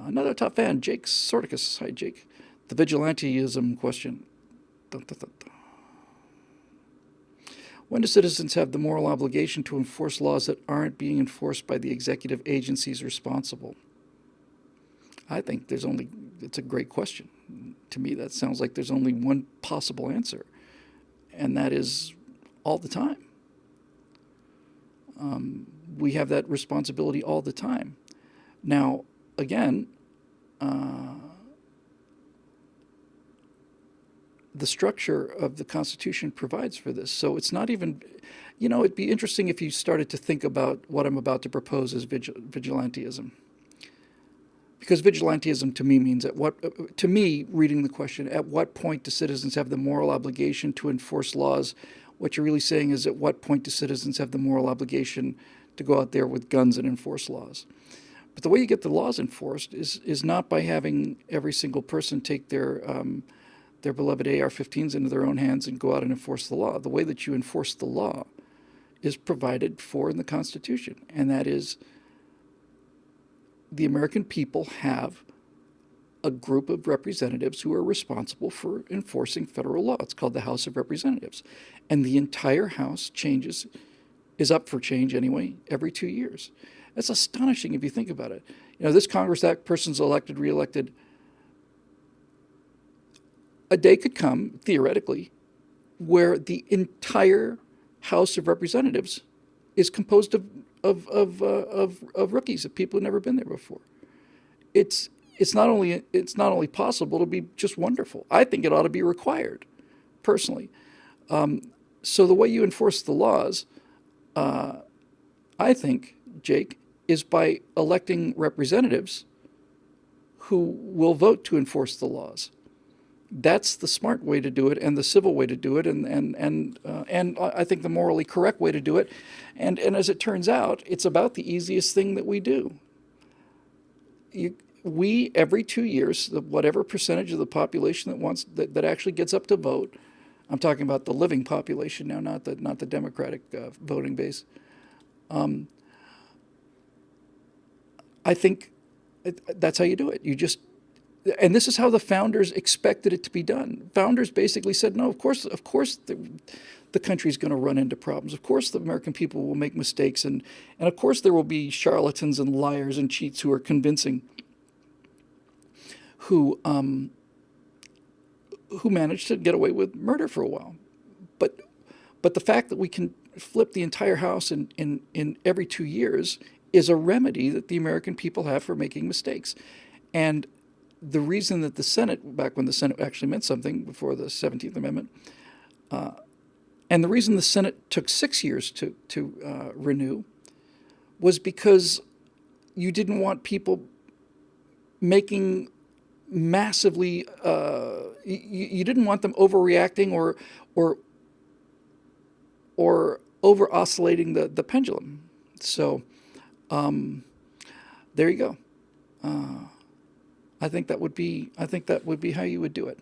Another top fan, Jake Sorticus. Hi, Jake. The vigilantism question. Dun, dun, dun, dun. When do citizens have the moral obligation to enforce laws that aren't being enforced by the executive agencies responsible? I think it's a great question. To me, that sounds like there's only one possible answer, and that is all the time. We have that responsibility all the time. Now, again, the structure of the Constitution provides for this. So it's not even, it'd be interesting if you started to think about what I'm about to propose as vigilantism. Because vigilantism to me means reading the question, at what point do citizens have the moral obligation to enforce laws? What you're really saying is, at what point do citizens have the moral obligation to go out there with guns and enforce laws? But the way you get the laws enforced is not by having every single person take their beloved AR-15s into their own hands and go out and enforce the law. The way that you enforce the law is provided for in the Constitution, and that is the American people have a group of representatives who are responsible for enforcing federal law. It's called the House of Representatives. And the entire House is up for change anyway, every 2 years. That's astonishing if you think about it. This Congress, that person's elected, reelected. A day could come, theoretically, where the entire House of Representatives is composed of rookies, of people who've never been there before. It's not only possible, it'll be just wonderful. I think it ought to be required, personally. So the way you enforce the laws, I think, Jake, is by electing representatives who will vote to enforce the laws. That's the smart way to do it, and the civil way to do it, and I think the morally correct way to do it. And as it turns out, it's about the easiest thing that we do. We every 2 years, whatever percentage of the population that actually gets up to vote, I'm talking about the living population now, not the Democratic voting base. I think that's how you do it. And this is how the founders expected it to be done. Founders basically said, no, of course the country's going to run into problems. Of course the American people will make mistakes, and of course there will be charlatans and liars and cheats who are convincing, who managed to get away with murder for a while. But the fact that we can flip the entire House in every 2 years is a remedy that the American people have for making mistakes. And the reason that the Senate, back when the Senate actually meant something before the 17th Amendment, and the reason the Senate took 6 years to renew was because you didn't want people making massively, you didn't want them overreacting or over oscillating the pendulum. So there you go. I think that would be how you would do it.